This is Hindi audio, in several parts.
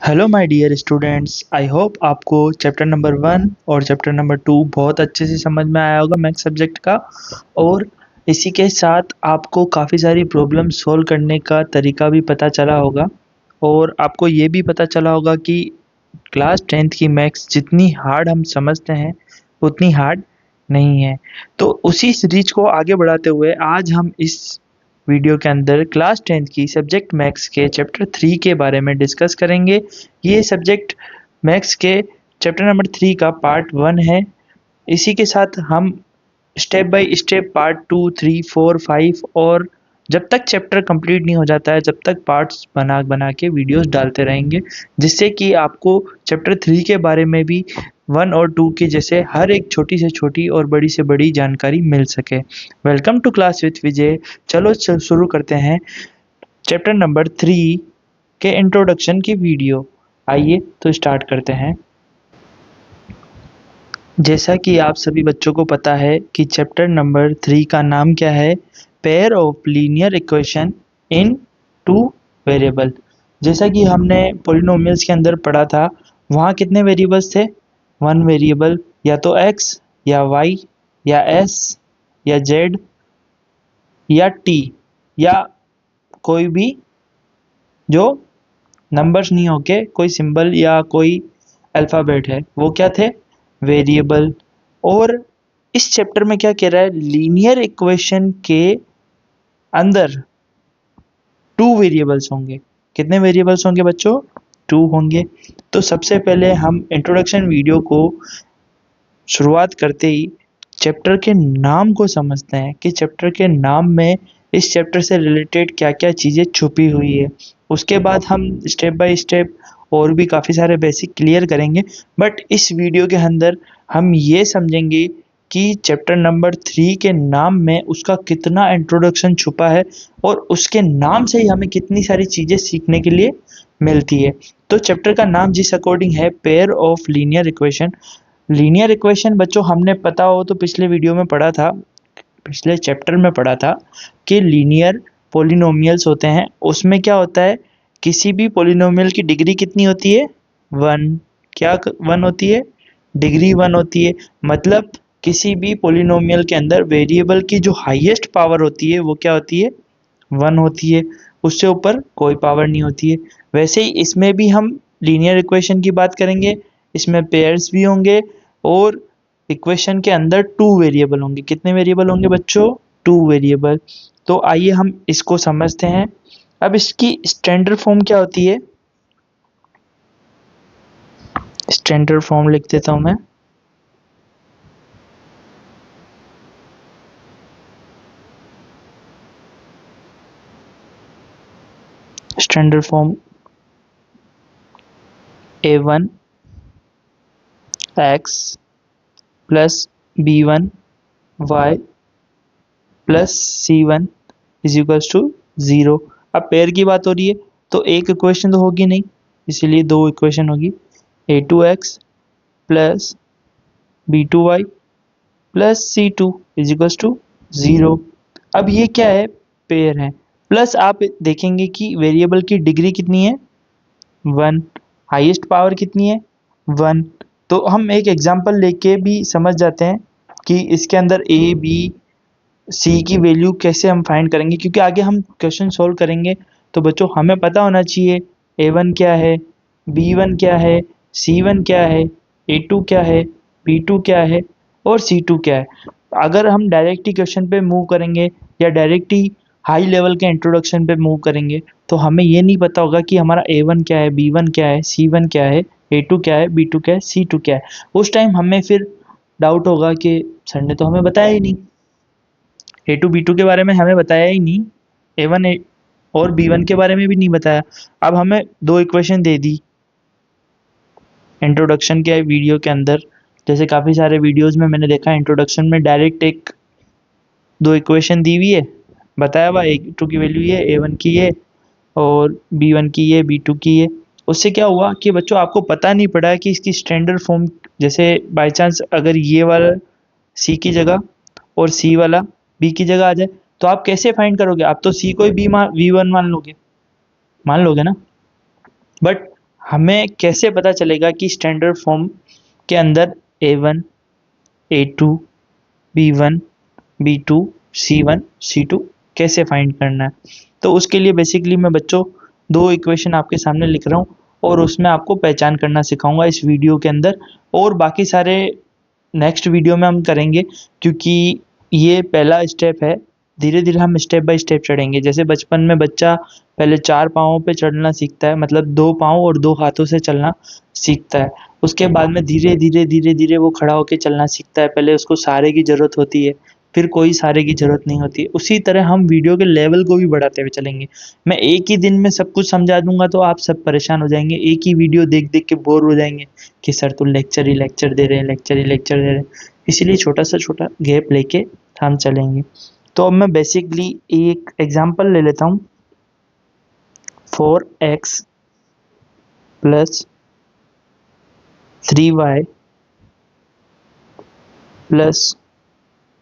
Hello my dear students, I hope आपको चैप्टर नंबर 1 और चैप्टर नंबर 2 बहुत अच्छे से समझ में आया होगा मैथ्स सब्जेक्ट का। और इसी के साथ आपको काफ़ी सारी प्रॉब्लम सॉल्व करने का तरीका भी पता चला होगा। और आपको ये भी पता चला होगा कि क्लास 10th की मैथ्स जितनी हार्ड हम समझते हैं उतनी हार्ड नहीं है। तो उसी सीरीज को आगे बढ़ाते हुए आज हम इस वीडियो के अंदर क्लास 10th की सब्जेक्ट मैथ्स के चैप्टर 3 के बारे में डिस्कस करेंगे। ये सब्जेक्ट मैथ्स के चैप्टर नंबर 3 का पार्ट 1 है। इसी के साथ हम स्टेप बाय स्टेप पार्ट 2, 3, 4, 5 और जब तक चैप्टर कंप्लीट नहीं हो जाता है जब तक पार्ट्स बना बना के वीडियोस डालते रहेंगे, जिससे कि आपको चैप्टर 3 के बारे में भी 1 और 2 के जैसे हर एक छोटी से छोटी और बड़ी से बड़ी जानकारी मिल सके। वेलकम टू क्लास विथ विजय। चलो शुरू करते हैं चैप्टर नंबर 3 के इंट्रोडक्शन की वीडियो। आइए तो स्टार्ट करते हैं। जैसा कि आप सभी बच्चों को पता है कि चैप्टर नंबर 3 का नाम क्या है, pair of linear equation in two variable. जैसा कि हमने पॉलिनोमियल्स के अंदर पढ़ा था, वहाँ कितने वेरिएबल्स थे? वन वेरिएबल, या तो x या y या s या z या t या कोई भी जो नंबर्स नहीं होके कोई सिंबल या कोई अल्फ़ाबेट है, वो क्या थे? वेरिएबल। और इस चैप्टर में क्या कह रहा है, लीनियर इक्वेशन के अंदर टू वेरिएबल्स होंगे। कितने वेरिएबल्स होंगे बच्चों? टू होंगे। तो सबसे पहले हम इंट्रोडक्शन वीडियो को शुरुआत करते ही चैप्टर के नाम को समझते हैं कि चैप्टर के नाम में इस चैप्टर से रिलेटेड क्या क्या चीज़ें छुपी हुई है। उसके बाद हम स्टेप बाय स्टेप और भी काफ़ी सारे बेसिक क्लियर करेंगे। बट इस वीडियो के अंदर हम ये समझेंगे कि चैप्टर नंबर 3 के नाम में उसका कितना इंट्रोडक्शन छुपा है और उसके नाम से ही हमें कितनी सारी चीज़ें सीखने के लिए मिलती है। तो चैप्टर का नाम जिस अकॉर्डिंग है, pair of linear equation. Linear equation बच्चों हमने पता हो तो पिछले वीडियो में पढ़ा था, पिछले चैप्टर में पढ़ा था कि लीनियर पॉलिनोमियल्स होते हैं। उसमें क्या होता है, किसी भी पॉलिनोमियल की डिग्री कितनी होती है? 1। क्या 1 होती है? डिग्री 1 होती है। मतलब किसी भी पॉलिनोमियल के अंदर वेरिएबल की जो हाईएस्ट पावर होती है वो क्या होती है? 1 होती है। उससे ऊपर कोई पावर नहीं होती है। वैसे ही इसमें भी हम लीनियर इक्वेशन की बात करेंगे। इसमें पेयर्स भी होंगे और इक्वेशन के अंदर टू वेरिएबल होंगे। कितने वेरिएबल होंगे बच्चों? Two variable. तो आइए हम इसको समझते हैं। अब इसकी स्टैंडर्ड फॉर्म क्या होती है? स्टैंडर्ड फॉर्म लिख देता हूं मैं। Standard form a1 x plus b1 y plus c1 is equals to 0। अब पेयर की बात हो रही है तो एक इक्वेशन तो होगी नहीं, इसीलिए दो इक्वेशन होगी। a2x plus b2y plus c2 is equals to 0। अब ये क्या है? पेयर है। प्लस आप देखेंगे कि वेरिएबल की डिग्री कितनी है? 1। हाईएस्ट पावर कितनी है? 1। तो हम एक एग्जांपल लेके भी समझ जाते हैं कि इसके अंदर a b c की वैल्यू कैसे हम फाइंड करेंगे, क्योंकि आगे हम क्वेश्चन सॉल्व करेंगे। तो बच्चों हमें पता होना चाहिए a1 क्या है, b1 क्या है, c1 क्या है, a2 क्या है, b2 क्या है और c2 क्या है। अगर हम डायरेक्ट ही क्वेश्चन पे मूव करेंगे या डायरेक्ट ही हाई लेवल के इंट्रोडक्शन पे मूव करेंगे तो हमें ये नहीं पता होगा कि हमारा a1 क्या है, b1 क्या है, c1 क्या है, a2 क्या है, b2 क्या है, c2 क्या है। उस टाइम हमें फिर डाउट होगा कि सर ने तो हमें बताया ही नहीं, A2 B2 के बारे में हमें बताया ही नहीं, A1 और B1 के बारे में भी नहीं बताया। अब हमें दो इक्वेशन दे दी इंट्रोडक्शन के वीडियो के अंदर। जैसे काफ़ी सारे वीडियोस में मैंने देखा इंट्रोडक्शन में डायरेक्ट एक दो इक्वेशन दी हुई है, बताया हुआ A2 की वैल्यू ये, A1 की ये और B1 की ये, B2 की ये। उससे क्या हुआ कि बच्चों आपको पता नहीं पड़ा कि इसकी स्टैंडर्ड फॉर्म, जैसे बाय चांस अगर ये वाला C की जगह और C वाला B की जगह आ जाए तो आप कैसे फाइंड करोगे? आप तो C को ही B वी वन मान लोगे ना। बट हमें कैसे पता चलेगा कि स्टैंडर्ड फॉर्म के अंदर A1, A2, B1, B2, C1, C2 कैसे फाइंड करना है। तो उसके लिए बेसिकली मैं बच्चों दो इक्वेशन आपके सामने लिख रहा हूँ और उसमें आपको पहचान करना सिखाऊंगा इस वीडियो के अंदर, और बाकी सारे नेक्स्ट वीडियो में हम करेंगे, क्योंकि ये पहला स्टेप है। धीरे धीरे हम स्टेप बाय स्टेप चढ़ेंगे। जैसे बचपन में बच्चा पहले 4 पाँवों पे चढ़ना सीखता है, मतलब 2 पाँव और 2 हाथों से चलना सीखता है। उसके बाद में धीरे धीरे धीरे धीरे वो खड़ा होकर चलना सीखता है। पहले उसको सहारे की ज़रूरत होती है, फिर कोई सहारे की ज़रूरत नहीं होती है। उसी तरह हम वीडियो के लेवल को भी बढ़ाते हुए चलेंगे। मैं एक ही दिन में सब कुछ समझा दूंगा तो आप सब परेशान हो जाएंगे, एक ही वीडियो देख देख के बोर हो जाएंगे कि सर तो लेक्चर ही लेक्चर दे रहे हैं, लेक्चर ही लेक्चर दे रहे हैं। इसीलिए छोटा सा छोटा गैप लेके हम चलेंगे। तो अब मैं बेसिकली एक एग्जांपल ले लेता हूँ। 4x plus 3y plus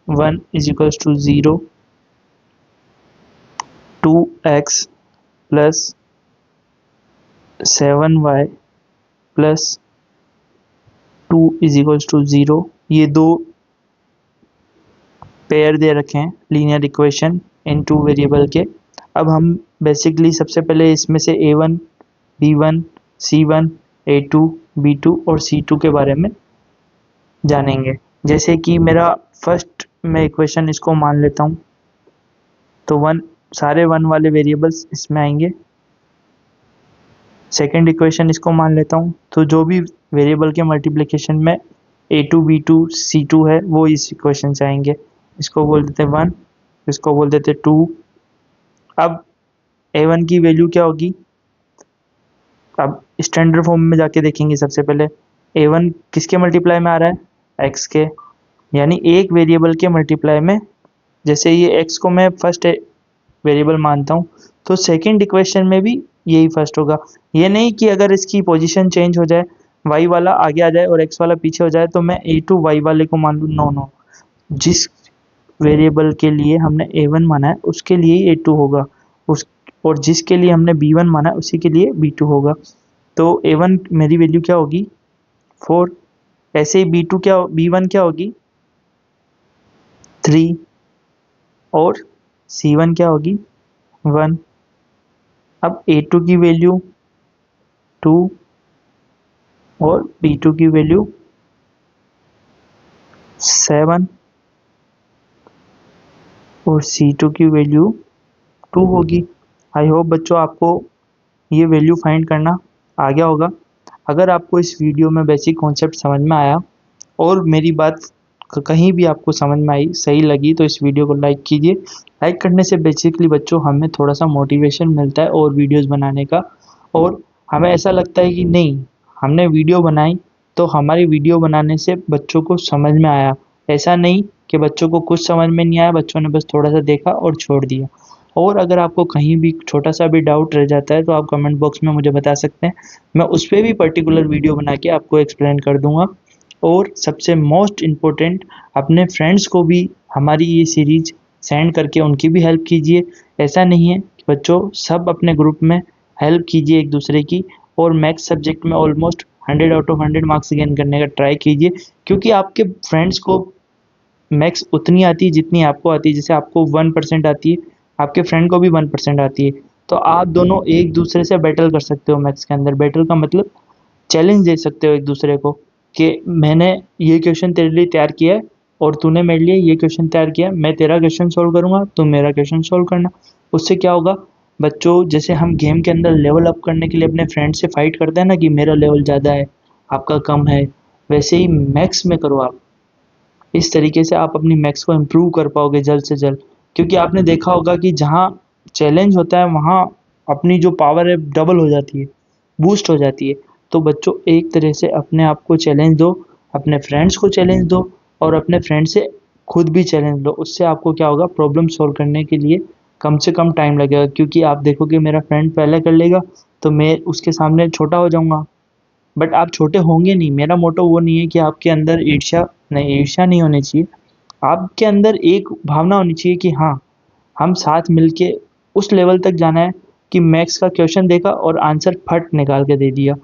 1 is equals to 0, 2x plus 7y plus 2 is equals to 0। ये दो पेयर दे रखे हैं linear equation in two variable के। अब हम बेसिकली सबसे पहले इसमें से A1, B1, C1, A2, B2 और C2 के बारे में जानेंगे। जैसे कि मेरा फर्स्ट मैं इक्वेशन इसको मान लेता हूँ, तो सारे 1 वाले वेरिएबल्स इसमें आएंगे। सेकेंड इक्वेशन इसको मान लेता हूँ, तो जो भी वेरिएबल के मल्टीप्लिकेशन में A2, B2, C2 है वो इस इक्वेशन से आएंगे। इसको बोल देते 1, इसको बोल देते 2। अब A1 की वैल्यू क्या होगी, अब स्टैंडर्ड फॉर्म में जाके देखेंगे। सबसे पहले A1 किसके मल्टीप्लाई में आ रहा है, x के, यानी एक वेरिएबल के मल्टीप्लाई में। जैसे ये x को मैं फर्स्ट वेरिएबल मानता हूँ, तो सेकंड इक्वेशन में भी यही फर्स्ट होगा। ये नहीं कि अगर इसकी पोजीशन चेंज हो जाए, y वाला आगे आ जाए और x वाला पीछे हो जाए तो मैं A2 y वाले को मान लूँ। नो नो, जिस वेरिएबल के लिए हमने A1 माना है उसके लिए ही A2 होगा, उस और जिसके लिए हमने B1 माना है उसी के लिए B2 होगा। तो A1 मेरी वैल्यू क्या होगी, 4। ऐसे ही B1 क्या होगी, 3। और C1 क्या होगी, 1। अब A2 की वैल्यू 2 और B2 की वैल्यू 7 और C2 की वैल्यू 2 होगी। आई होप बच्चों आपको ये वैल्यू फाइंड करना आ गया होगा। अगर आपको इस वीडियो में बेसिक कॉन्सेप्ट समझ में आया और मेरी बात कहीं भी आपको समझ में आई, सही लगी, तो इस वीडियो को लाइक कीजिए। लाइक करने से बेसिकली बच्चों हमें थोड़ा सा मोटिवेशन मिलता है और वीडियोस बनाने का, और हमें ऐसा लगता है कि नहीं, हमने वीडियो बनाई तो हमारी वीडियो बनाने से बच्चों को समझ में आया। ऐसा नहीं कि बच्चों को कुछ समझ में नहीं आया, बच्चों ने बस थोड़ा सा देखा और छोड़ दिया। और अगर आपको कहीं भी छोटा सा भी डाउट रह जाता है तो आप कमेंट बॉक्स में मुझे बता सकते हैं, मैं उस पर भी पर्टिकुलर वीडियो बना के आपको एक्सप्लेन कर दूंगा। और सबसे मोस्ट इम्पोर्टेंट, अपने फ्रेंड्स को भी हमारी ये सीरीज सेंड करके उनकी भी हेल्प कीजिए। ऐसा नहीं है कि बच्चों, सब अपने ग्रुप में हेल्प कीजिए एक दूसरे की, और मैथ्स सब्जेक्ट में almost 100 out of 100 marks gain करने का ट्राई कीजिए, क्योंकि आपके फ्रेंड्स को मैथ्स उतनी आती है जितनी आपको आती है। जैसे आपको 1% आती है, आपके फ्रेंड को भी 1% आती है, तो आप दोनों एक दूसरे से बैटल कर सकते हो मैथ्स के अंदर। बैटल का मतलब चैलेंज दे सकते हो एक दूसरे को कि मैंने ये क्वेश्चन तेरे लिए तैयार किया है और तूने मेरे लिए ये क्वेश्चन तैयार किया है, मैं तेरा क्वेश्चन सॉल्व करूंगा, तुम मेरा क्वेश्चन सॉल्व करना। उससे क्या होगा बच्चों, जैसे हम गेम के अंदर लेवल अप करने के लिए अपने फ्रेंड से फाइट करते हैं ना कि मेरा लेवल ज़्यादा है आपका कम है, वैसे ही मैथ्स में करो आप। इस तरीके से आप अपनी मैथ्स को इम्प्रूव कर पाओगे जल्द से जल्द, क्योंकि आपने देखा होगा कि जहाँ चैलेंज होता है वहाँ अपनी जो पावर है डबल हो जाती है, बूस्ट हो जाती है। तो बच्चों एक तरह से अपने आप को चैलेंज दो, अपने फ्रेंड्स को चैलेंज दो, और अपने फ्रेंड से खुद भी चैलेंज लो। उससे आपको क्या होगा, प्रॉब्लम सॉल्व करने के लिए कम से कम टाइम लगेगा, क्योंकि आप देखोगे मेरा फ्रेंड पहले कर लेगा तो मैं उसके सामने छोटा हो जाऊंगा। बट आप छोटे होंगे नहीं। मेरा मोटो वो नहीं है कि आपके अंदर ईर्ष्या नहीं होनी चाहिए। आपके अंदर एक भावना होनी चाहिए कि हाँ, हम साथ मिलके उस लेवल तक जाना है कि मैथ्स का क्वेश्चन देखा और आंसर फट निकाल के दे दिया।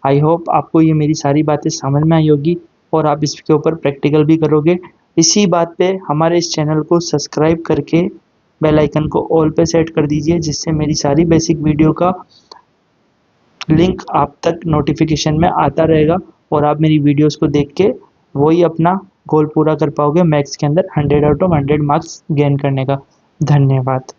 आई होप आपको ये मेरी सारी बातें समझ में आई होगी और आप इसके ऊपर प्रैक्टिकल भी करोगे। इसी बात पे हमारे इस चैनल को सब्सक्राइब करके बेल आइकन को ऑल पे सेट कर दीजिए, जिससे मेरी सारी बेसिक वीडियो का लिंक आप तक नोटिफिकेशन में आता रहेगा और आप मेरी वीडियोस को देख के वही अपना गोल पूरा कर पाओगे मैथ्स के अंदर 100 आउट ऑफ 100 मार्क्स गेन करने का। धन्यवाद।